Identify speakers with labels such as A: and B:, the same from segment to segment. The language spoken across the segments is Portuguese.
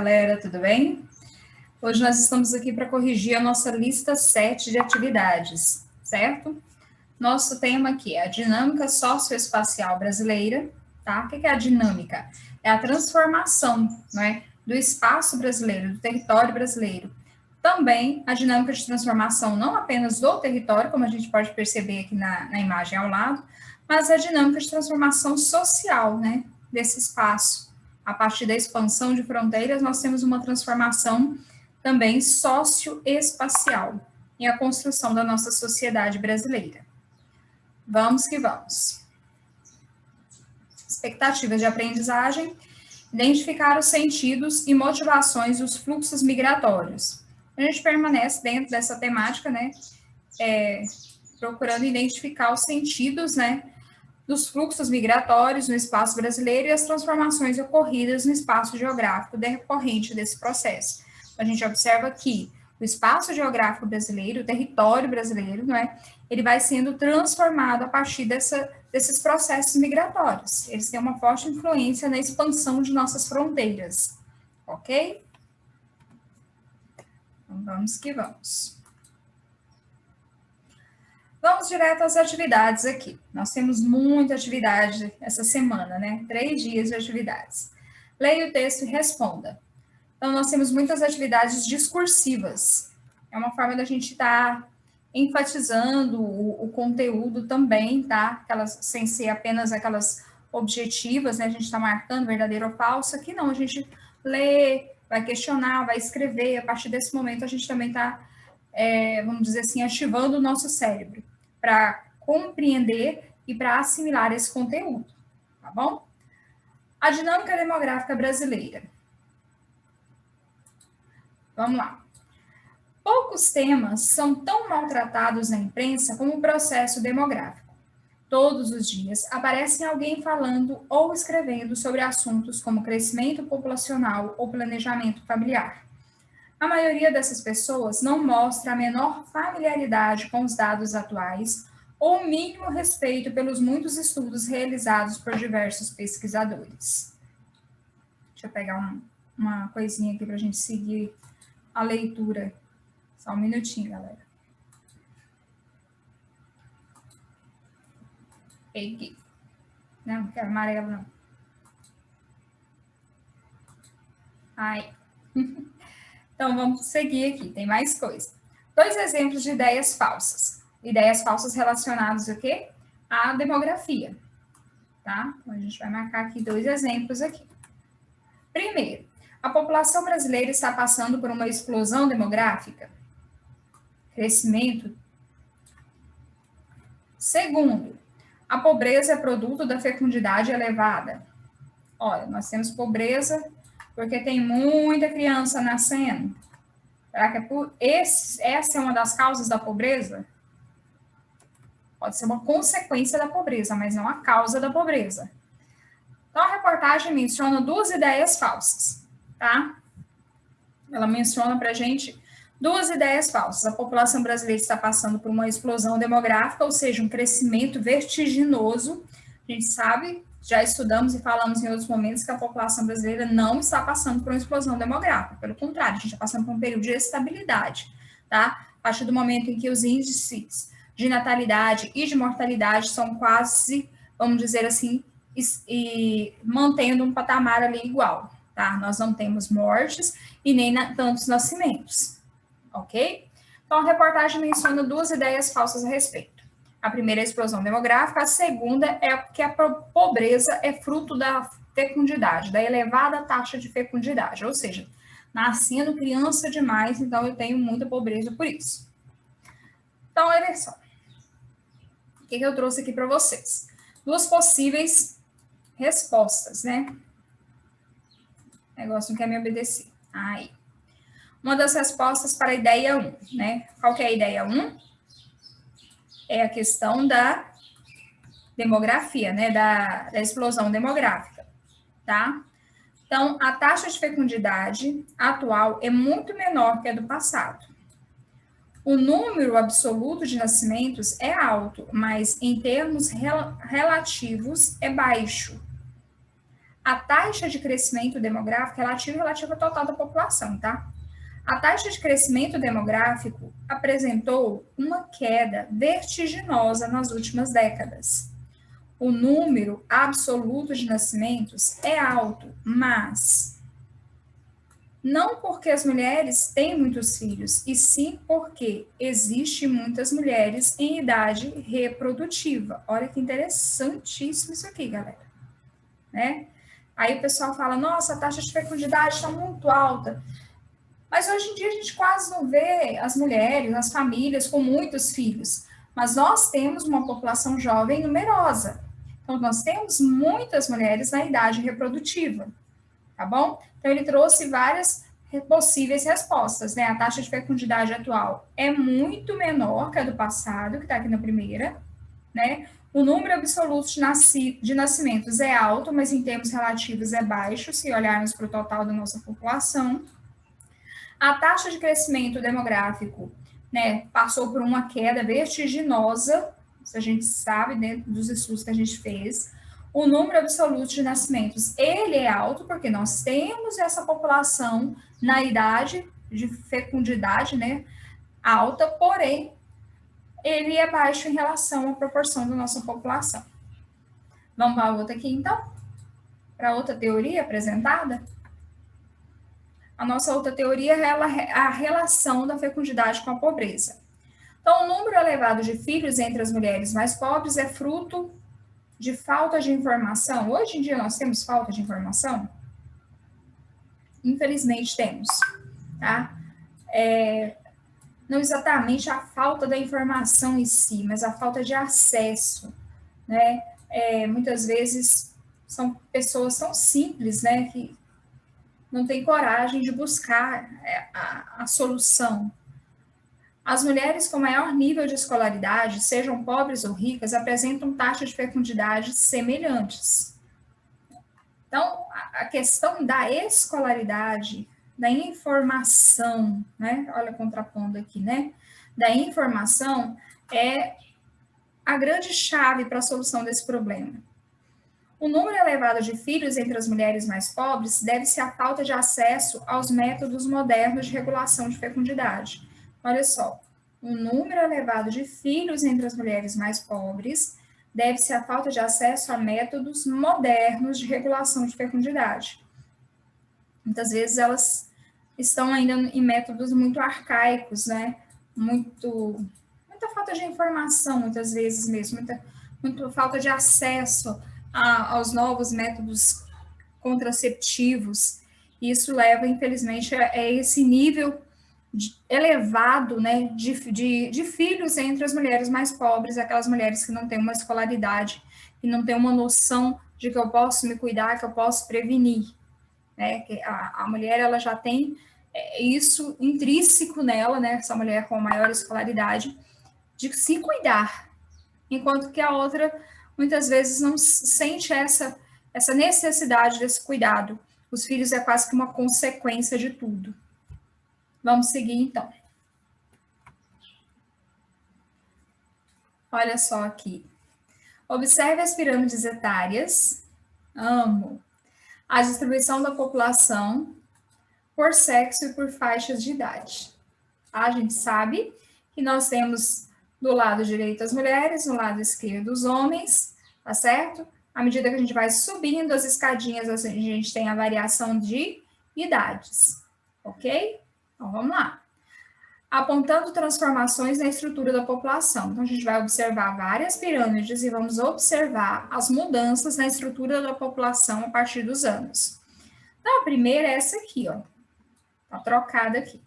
A: galera, tudo bem? Hoje nós estamos aqui para corrigir a nossa lista 7 de atividades, certo? Nosso tema aqui é a dinâmica socioespacial brasileira, tá? O que é a dinâmica? É a transformação, né, do espaço brasileiro, do território brasileiro. Também a dinâmica de transformação não apenas do território, como a gente pode perceber aqui na imagem ao lado, mas a dinâmica de transformação social, né, desse espaço. A partir da expansão de fronteiras, nós temos uma transformação também socioespacial e a construção da nossa sociedade brasileira. Vamos que vamos. Expectativas de aprendizagem, identificar os sentidos e motivações dos fluxos migratórios. A gente permanece dentro dessa temática, né, procurando identificar os sentidos, né, dos fluxos migratórios no espaço brasileiro e as transformações ocorridas no espaço geográfico decorrente desse processo. A gente observa que o espaço geográfico brasileiro, o território brasileiro, não é? Ele vai sendo transformado a partir desses processos migratórios. Eles têm uma forte influência na expansão de nossas fronteiras, ok? Então, vamos que vamos. Vamos direto às atividades aqui. Nós temos muita atividade essa semana, né? 3 dias de atividades. Leia o texto e responda. Então, nós temos muitas atividades discursivas. É uma forma da gente estar enfatizando o conteúdo também, tá? Aquelas, sem ser apenas aquelas objetivas, né? A gente está marcando verdadeiro ou falso. Aqui não, a gente lê, vai questionar, vai escrever. A partir desse momento, a gente também está, vamos dizer assim, ativando o nosso cérebro para compreender e para assimilar esse conteúdo, tá bom? A dinâmica demográfica brasileira. Vamos lá. Poucos temas são tão maltratados na imprensa como o processo demográfico. Todos os dias aparece alguém falando ou escrevendo sobre assuntos como crescimento populacional ou planejamento familiar. A maioria dessas pessoas não mostra a menor familiaridade com os dados atuais ou o mínimo respeito pelos muitos estudos realizados por diversos pesquisadores. Deixa eu pegar uma coisinha aqui para a gente seguir a leitura. Só um minutinho, galera. Peguei. Não quero amarelo, não. Ai. Então, vamos seguir aqui, tem mais coisa. 2 exemplos de ideias falsas. Ideias falsas relacionadas ao quê? À demografia, tá? Então, a gente vai marcar aqui 2 exemplos aqui. Primeiro, a população brasileira está passando por uma explosão demográfica? Crescimento. Segundo, a pobreza é produto da fecundidade elevada? Olha, nós temos pobreza porque tem muita criança nascendo. Será que essa é uma das causas da pobreza? Pode ser uma consequência da pobreza, mas não a causa da pobreza. Então, a reportagem menciona 2 ideias falsas, tá? Ela menciona para a gente 2 ideias falsas. A população brasileira está passando por uma explosão demográfica, ou seja, um crescimento vertiginoso. A gente sabe, já estudamos e falamos em outros momentos que a população brasileira não está passando por uma explosão demográfica. Pelo contrário, a gente está passando por um período de estabilidade, tá? A partir do momento em que os índices de natalidade e de mortalidade são quase, vamos dizer assim, e mantendo um patamar ali igual, tá? Nós não temos mortes e nem tantos nascimentos, ok? Então, a reportagem menciona 2 ideias falsas a respeito. A primeira é a explosão demográfica, a segunda é que a pobreza é fruto da fecundidade, da elevada taxa de fecundidade, ou seja, nascendo criança demais, então eu tenho muita pobreza por isso. Então, olha só. O que eu trouxe aqui para vocês? 2 possíveis respostas, né? O negócio não quer me obedecer. Aí. Uma das respostas para a ideia 1, né? Qual que é a ideia 1? É a questão da demografia, né? Da explosão demográfica, tá? Então, a taxa de fecundidade atual é muito menor que a do passado. O número absoluto de nascimentos é alto, mas em termos relativos é baixo. A taxa de crescimento demográfico relativa ao total da população, tá? A taxa de crescimento demográfico apresentou uma queda vertiginosa nas últimas décadas. O número absoluto de nascimentos é alto, mas não porque as mulheres têm muitos filhos, e sim porque existem muitas mulheres em idade reprodutiva. Olha que interessantíssimo isso aqui, galera. Né? Aí o pessoal fala, nossa, a taxa de fecundidade está muito alta. Mas hoje em dia a gente quase não vê as mulheres, as famílias com muitos filhos. Mas nós temos uma população jovem numerosa. Então, nós temos muitas mulheres na idade reprodutiva. Tá bom? Então, ele trouxe várias possíveis respostas, né? A taxa de fecundidade atual é muito menor que a do passado, que está aqui na primeira, né? O número absoluto de nascimentos é alto, mas em termos relativos é baixo, se olharmos para o total da nossa população. A taxa de crescimento demográfico, né, passou por uma queda vertiginosa, isso a gente sabe dentro dos estudos que a gente fez. O número absoluto de nascimentos, ele é alto, porque nós temos essa população na idade de fecundidade, né, alta, porém, ele é baixo em relação à proporção da nossa população. Vamos para a outra aqui, então? Para a outra teoria apresentada? A nossa outra teoria é a relação da fecundidade com a pobreza. Então, o número elevado de filhos entre as mulheres mais pobres é fruto de falta de informação. Hoje em dia nós temos falta de informação? Infelizmente temos, tá? Não exatamente a falta da informação em si, mas a falta de acesso, né? Muitas vezes são pessoas tão simples, né, que não têm coragem de buscar a solução. As mulheres com maior nível de escolaridade, sejam pobres ou ricas, apresentam taxas de fecundidade semelhantes. Então, a questão da escolaridade, da informação, né? Olha, contrapondo aqui, né? Da informação é a grande chave para a solução desse problema. O número elevado de filhos entre as mulheres mais pobres deve-se à falta de acesso aos métodos modernos de regulação de fecundidade. Olha só, o número elevado de filhos entre as mulheres mais pobres deve-se à falta de acesso a métodos modernos de regulação de fecundidade. Muitas vezes elas estão ainda em métodos muito arcaicos, né? Muita falta de informação, muitas vezes mesmo, muita falta de acesso aos novos métodos contraceptivos. Isso leva, infelizmente, a esse nível elevado, né, de filhos entre as mulheres mais pobres, aquelas mulheres que não têm uma escolaridade, que não têm uma noção de que eu posso me cuidar, que eu posso prevenir, né, que a mulher, ela já tem isso intrínseco nela, né, essa mulher com maior escolaridade, de se cuidar, enquanto que a outra, muitas vezes, não sente essa necessidade desse cuidado. Os filhos é quase que uma consequência de tudo. Vamos seguir, então. Olha só aqui. Observe as pirâmides etárias. Amo. A distribuição da população por sexo e por faixas de idade. A gente sabe que nós temos do lado direito as mulheres, do lado esquerdo os homens, tá certo? À medida que a gente vai subindo as escadinhas, a gente tem a variação de idades, ok? Então, vamos lá. Apontando transformações na estrutura da população. Então, a gente vai observar várias pirâmides e vamos observar as mudanças na estrutura da população a partir dos anos. Então, a primeira é essa aqui, ó. Tá trocada aqui.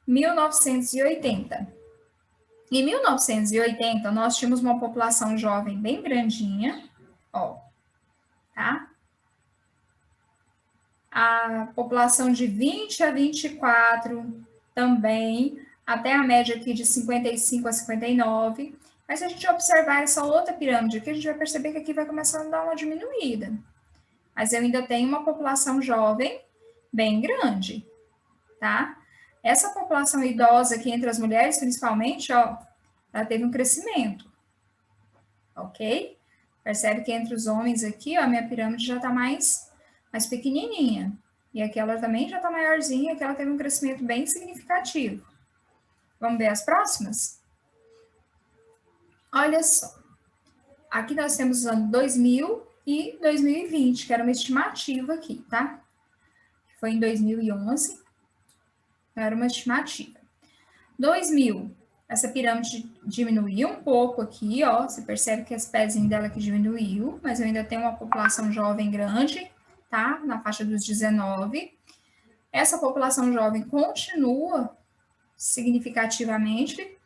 A: 1980. Em 1980, nós tínhamos uma população jovem bem grandinha, ó, tá? A população de 20 a 24 também, até a média aqui de 55 a 59. Mas se a gente observar essa outra pirâmide aqui, a gente vai perceber que aqui vai começar a dar uma diminuída. Mas eu ainda tenho uma população jovem bem grande, tá? Essa população idosa aqui entre as mulheres, principalmente, ó, ela teve um crescimento, ok? Percebe que entre os homens aqui, ó, a minha pirâmide já está mais mais pequenininha. E aquela também já está maiorzinha, aquela teve um crescimento bem significativo. Vamos ver as próximas? Olha só. Aqui nós temos os anos 2000 e 2020, que era uma estimativa aqui, tá? Foi em 2011, era uma estimativa. 2000, essa pirâmide diminuiu um pouco aqui, ó. Você percebe que esse pezinho dela aqui diminuiu, mas eu ainda tenho uma população jovem grande, tá? Na faixa dos 19. Essa população jovem continua significativamente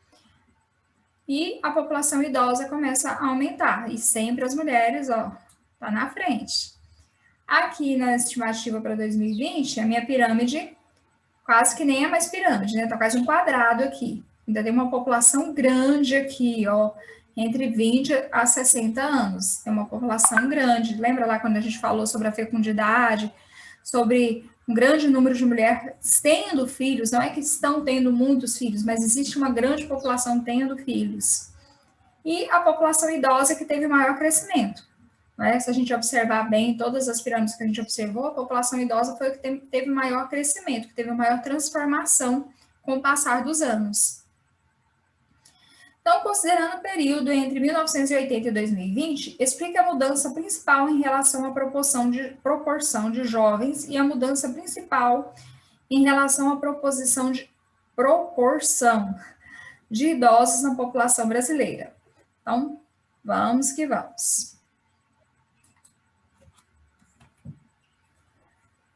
A: e a população idosa começa a aumentar. E sempre as mulheres, ó, tá na frente. Aqui na estimativa para 2020, a minha pirâmide quase que nem é mais pirâmide, né? Tá quase um quadrado aqui. Ainda tem uma população grande aqui, ó, entre 20 a 60 anos. É uma população grande. Lembra lá quando a gente falou sobre a fecundidade, sobre um grande número de mulheres tendo filhos? Não é que estão tendo muitos filhos, mas existe uma grande população tendo filhos. E a população idosa que teve maior crescimento. Né? Se a gente observar bem todas as pirâmides que a gente observou, a população idosa foi a que teve maior crescimento, que teve maior transformação com o passar dos anos. Então, considerando o período entre 1980 e 2020, explique a mudança principal em relação à proporção de jovens e a mudança principal em relação à proporção de idosos na população brasileira. Então, vamos que vamos.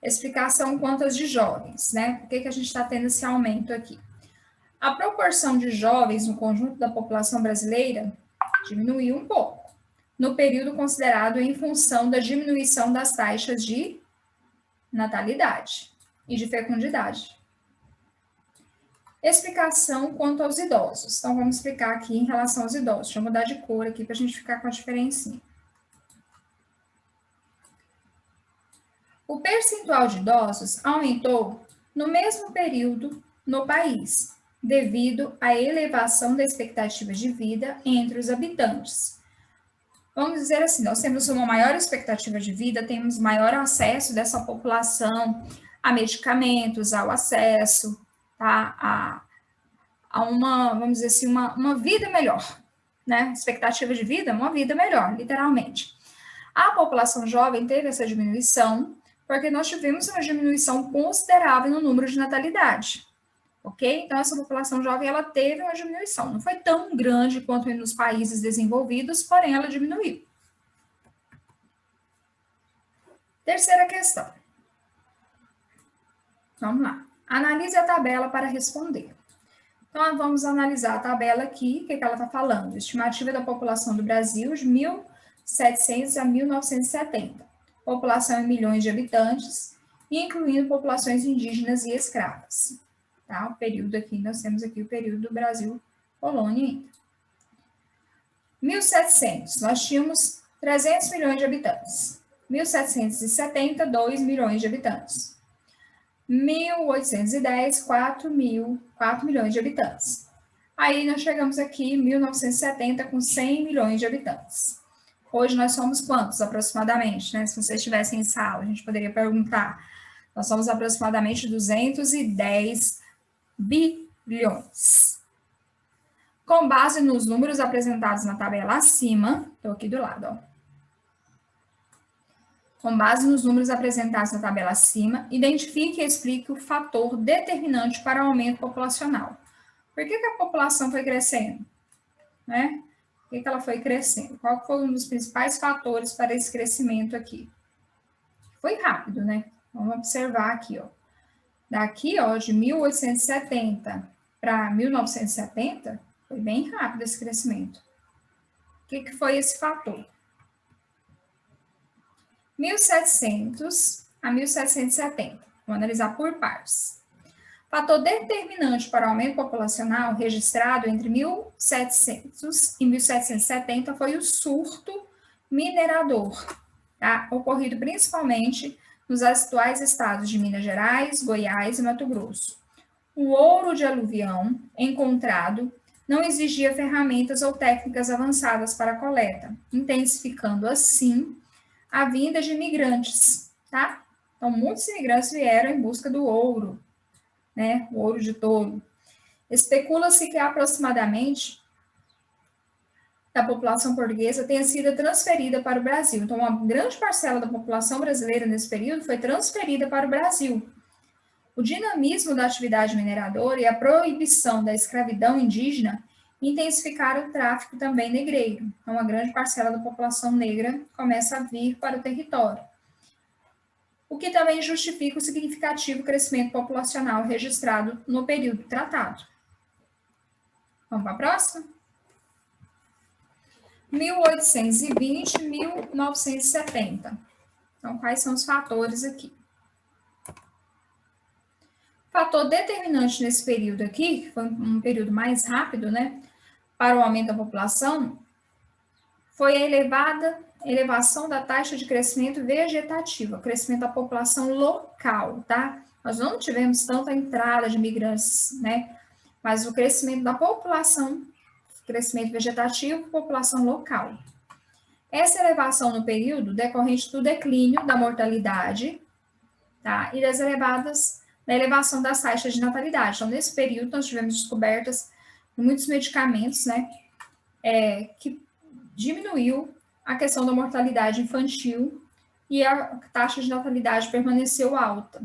A: Explicação quantas de jovens, né? Por que a gente está tendo esse aumento aqui? A proporção de jovens no conjunto da população brasileira diminuiu um pouco, no período considerado em função da diminuição das taxas de natalidade e de fecundidade. Explicação quanto aos idosos. Então, vamos explicar aqui em relação aos idosos. Deixa eu mudar de cor aqui para a gente ficar com a diferencinha. O percentual de idosos aumentou no mesmo período no país, devido à elevação da expectativa de vida entre os habitantes. Vamos dizer assim, nós temos uma maior expectativa de vida, temos maior acesso dessa população a medicamentos, ao acesso, tá, a uma, vamos dizer assim, uma vida melhor, né? Expectativa de vida, uma vida melhor, literalmente. A população jovem teve essa diminuição, porque nós tivemos uma diminuição considerável no número de natalidade, ok? Então, essa população jovem, ela teve uma diminuição. Não foi tão grande quanto nos países desenvolvidos, porém, ela diminuiu. Terceira questão. Vamos lá. Analise a tabela para responder. Então, vamos analisar a tabela aqui, o que ela está falando? Estimativa da população do Brasil de 1700 a 1970. População em milhões de habitantes, incluindo populações indígenas e escravas. Tá? O período aqui, nós temos aqui o período do Brasil colônia ainda. 1700, nós tínhamos 300 milhões de habitantes. 1770, 2 milhões de habitantes. 1810, 4 milhões de habitantes. Aí nós chegamos aqui em 1970 com 100 milhões de habitantes. Hoje nós somos quantos aproximadamente, né? Se vocês estivessem em sala, a gente poderia perguntar. Nós somos aproximadamente 210 bilhões. Com base nos números apresentados na tabela acima, estou aqui do lado, ó. Com base nos números apresentados na tabela acima, identifique e explique o fator determinante para o aumento populacional. Por que a população foi crescendo? Né? Por que ela foi crescendo? Qual foi um dos principais fatores para esse crescimento aqui? Foi rápido, né? Vamos observar aqui, ó. Daqui, ó, de 1870 para 1970, foi bem rápido esse crescimento. O que foi esse fator? 1700 a 1770. Vou analisar por partes. Fator determinante para o aumento populacional registrado entre 1700 e 1770 foi o surto minerador, tá? Ocorrido principalmente nos atuais estados de Minas Gerais, Goiás e Mato Grosso. O ouro de aluvião encontrado não exigia ferramentas ou técnicas avançadas para a coleta, intensificando assim a vinda de imigrantes, tá? Então, muitos imigrantes vieram em busca do ouro, né? O ouro de touro. Especula-se que aproximadamente da população portuguesa tenha sido transferida para o Brasil. Então, uma grande parcela da população brasileira nesse período foi transferida para o Brasil. O dinamismo da atividade mineradora e a proibição da escravidão indígena intensificaram o tráfico também negreiro. Então, uma grande parcela da população negra começa a vir para o território, o que também justifica o significativo crescimento populacional registrado no período tratado. Vamos para a próxima? 1820, 1970. Então, quais são os fatores aqui? O fator determinante nesse período aqui, que foi um período mais rápido, né, para o aumento da população, foi a elevação da taxa de crescimento vegetativo, o crescimento da população local, tá? Nós não tivemos tanta entrada de imigrantes, né, mas o crescimento da população, crescimento vegetativo, população local. Essa elevação no período decorrente do declínio da mortalidade, tá? E da elevação das taxas de natalidade. Então, nesse período, nós tivemos descobertas de muitos medicamentos, né, que diminuiu a questão da mortalidade infantil e a taxa de natalidade permaneceu alta.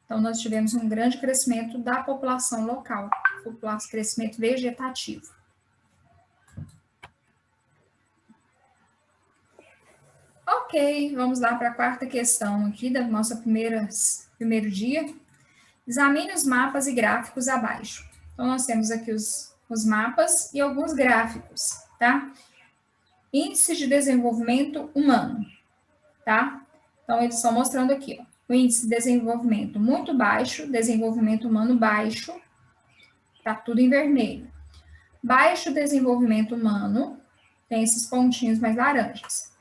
A: Então, nós tivemos um grande crescimento da população local, crescimento vegetativo. Ok, vamos lá para a quarta questão aqui da nossa primeiro dia. Examine os mapas e gráficos abaixo. Então, nós temos aqui os mapas e alguns gráficos, tá? Índice de desenvolvimento humano, tá? Então, eles estão mostrando aqui, ó, o índice de desenvolvimento muito baixo, desenvolvimento humano baixo, tá tudo em vermelho. Baixo desenvolvimento humano, tem esses pontinhos mais laranjas.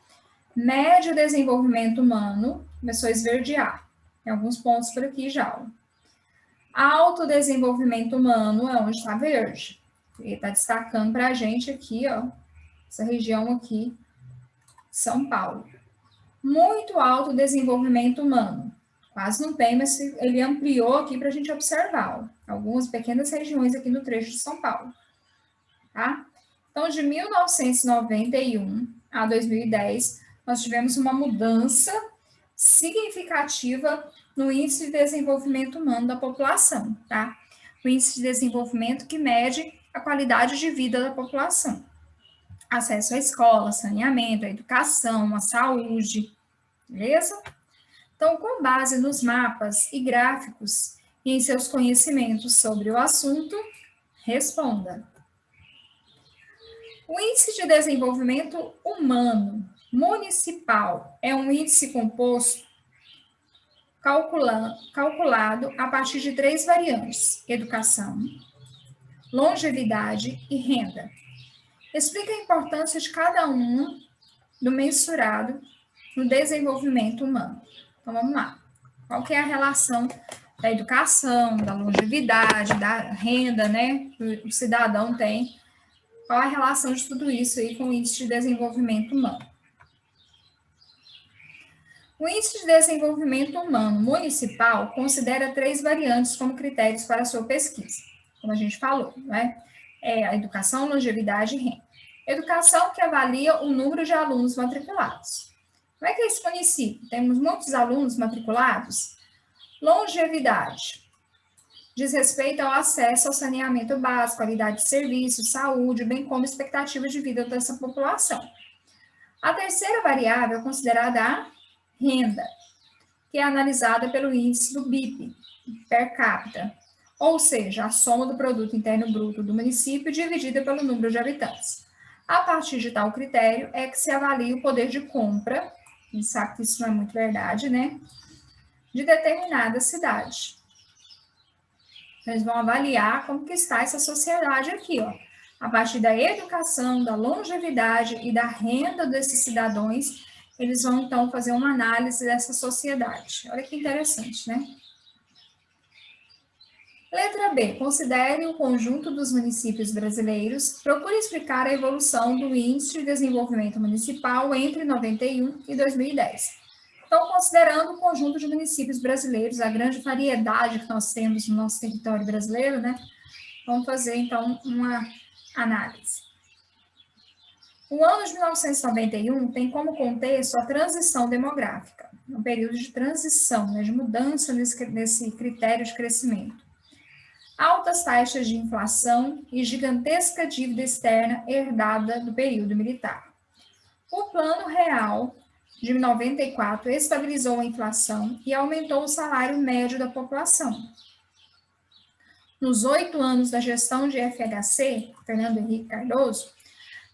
A: Médio desenvolvimento humano, começou a esverdear. Tem alguns pontos por aqui já, ó. Alto desenvolvimento humano é onde está verde. Ele está destacando para a gente aqui, ó, essa região aqui, São Paulo. Muito alto desenvolvimento humano. Quase não tem, mas ele ampliou aqui para a gente observar, ó, algumas pequenas regiões aqui no trecho de São Paulo. Tá? Então, de 1991 a 2010, nós tivemos uma mudança significativa no índice de desenvolvimento humano da população, tá? O índice de desenvolvimento que mede a qualidade de vida da população. Acesso à escola, saneamento, à educação, à saúde, beleza? Então, com base nos mapas e gráficos e em seus conhecimentos sobre o assunto, responda. O índice de desenvolvimento humano municipal é um índice composto calculado a partir de 3 variantes: educação, longevidade e renda. Explica a importância de cada um do mensurado no desenvolvimento humano. Então, vamos lá. Qual que é a relação da educação, da longevidade, da renda, né, que o cidadão tem? Qual a relação de tudo isso aí com o índice de desenvolvimento humano? O índice de desenvolvimento humano municipal considera 3 variantes como critérios para a sua pesquisa, como a gente falou, né? É a educação, longevidade e renda. Educação, que avalia o número de alunos matriculados. Como é que é esse município? Temos muitos alunos matriculados? Longevidade. Diz respeito ao acesso ao saneamento básico, qualidade de serviço, saúde, bem como expectativa de vida dessa população. A terceira variável é considerada a renda, que é analisada pelo índice do BIP, per capita, ou seja, a soma do produto interno bruto do município dividida pelo número de habitantes. A partir de tal critério é que se avalia o poder de compra, a gente sabe que isso não é muito verdade, né, de determinada cidade. Eles vão avaliar como que está essa sociedade aqui, ó, a partir da educação, da longevidade e da renda desses cidadãos. Eles vão, então, fazer uma análise dessa sociedade. Olha que interessante, né? Letra B. Considere o conjunto dos municípios brasileiros. Procure explicar a evolução do Índice de Desenvolvimento Municipal entre 91 e 2010. Então, considerando o conjunto de municípios brasileiros, a grande variedade que nós temos no nosso território brasileiro, né? Vamos fazer, então, uma análise. O ano de 1991 tem como contexto a transição demográfica, um período de transição, né, de mudança nesse critério de crescimento. Altas taxas de inflação e gigantesca dívida externa herdada do período militar. O Plano Real de 94 estabilizou a inflação e aumentou o salário médio da população. Nos 8 anos da gestão de FHC, Fernando Henrique Cardoso,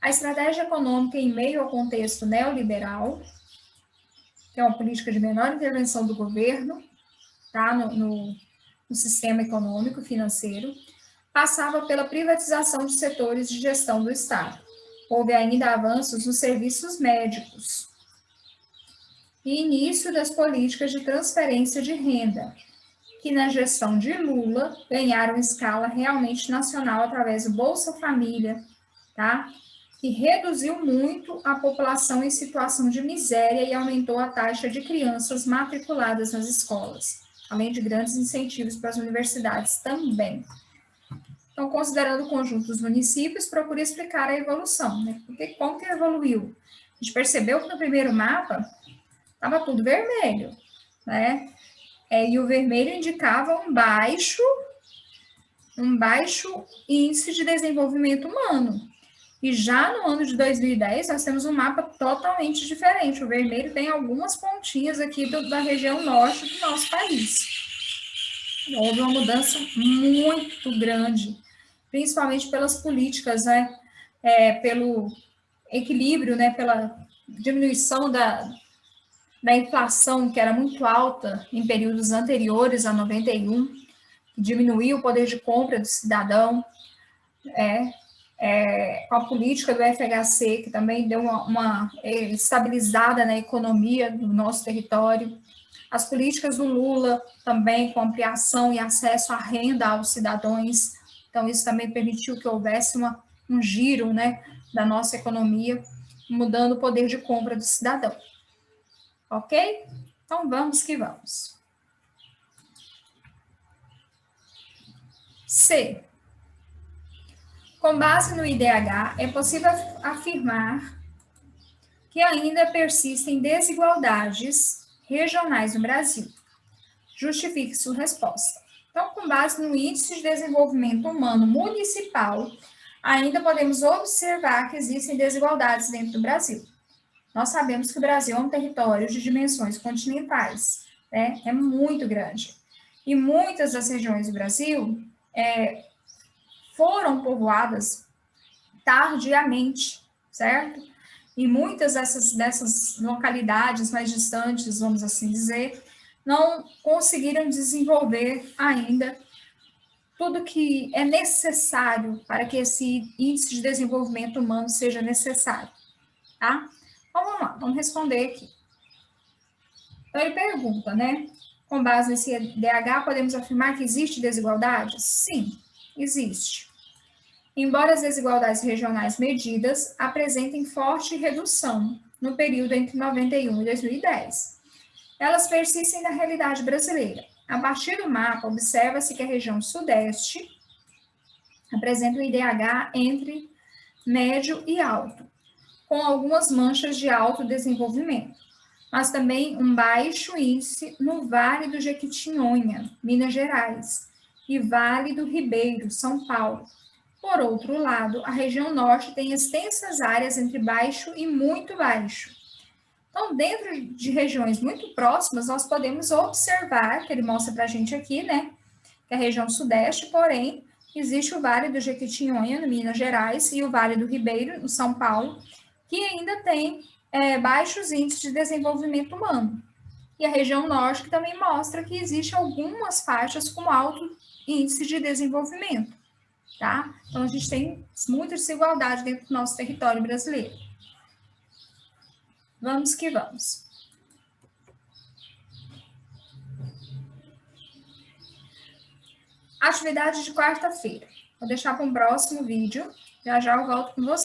A: a estratégia econômica em meio ao contexto neoliberal, que é uma política de menor intervenção do governo, tá, no sistema econômico e financeiro, passava pela privatização de setores de gestão do Estado. Houve ainda avanços nos serviços médicos e início das políticas de transferência de renda, que na gestão de Lula ganharam escala realmente nacional através do Bolsa Família, tá? Que reduziu muito a população em situação de miséria e aumentou a taxa de crianças matriculadas nas escolas, além de grandes incentivos para as universidades também. Então, considerando o conjunto dos municípios, procure explicar a evolução, né? Porque como que evoluiu? A gente percebeu que no primeiro mapa estava tudo vermelho, né? E o vermelho indicava um baixo índice de desenvolvimento humano. E já no ano de 2010, nós temos um mapa totalmente diferente. O vermelho tem algumas pontinhas aqui da região norte do nosso país. Houve uma mudança muito grande, principalmente pelas políticas, né? Pelo equilíbrio, né? Pela diminuição da inflação, que era muito alta em períodos anteriores a 91, que diminuiu o poder de compra do cidadão, com a política do FHC, que também deu uma estabilizada na economia do nosso território, as políticas do Lula também, com ampliação e acesso à renda aos cidadãos, então isso também permitiu que houvesse um giro, né, da nossa economia, mudando o poder de compra do cidadão. Ok? Então, vamos que vamos. C. Com base no IDH, é possível afirmar que ainda persistem desigualdades regionais no Brasil. Justifique sua resposta. Então, com base no Índice de Desenvolvimento Humano Municipal, ainda podemos observar que existem desigualdades dentro do Brasil. Nós sabemos que o Brasil é um território de dimensões continentais, né? É muito grande. E muitas das regiões do Brasil foram povoadas tardiamente, certo? E muitas dessas localidades mais distantes, vamos assim dizer, não conseguiram desenvolver ainda tudo que é necessário para que esse índice de desenvolvimento humano seja necessário, tá? Então, vamos lá, vamos responder aqui. Então, ele pergunta, né? Com base nesse IDH, podemos afirmar que existe desigualdade? Sim, existe. Embora as desigualdades regionais medidas apresentem forte redução no período entre 91 e 2010, elas persistem na realidade brasileira. A partir do mapa, observa-se que a região sudeste apresenta um IDH entre médio e alto, com algumas manchas de alto desenvolvimento, mas também um baixo índice no Vale do Jequitinhonha, Minas Gerais, e Vale do Ribeiro, São Paulo. Por outro lado, a região norte tem extensas áreas entre baixo e muito baixo. Então, dentro de regiões muito próximas, nós podemos observar, que ele mostra para a gente aqui, né, que a região sudeste, porém, existe o Vale do Jequitinhonha, no Minas Gerais, e o Vale do Ribeiro, no São Paulo, que ainda tem baixos índices de desenvolvimento humano. E a região norte, que também mostra que existe algumas faixas com alto índice de desenvolvimento, tá? Então, a gente tem muita desigualdade dentro do nosso território brasileiro. Vamos que vamos. Atividade de quarta-feira. Vou deixar para um próximo vídeo. Já já eu volto com você.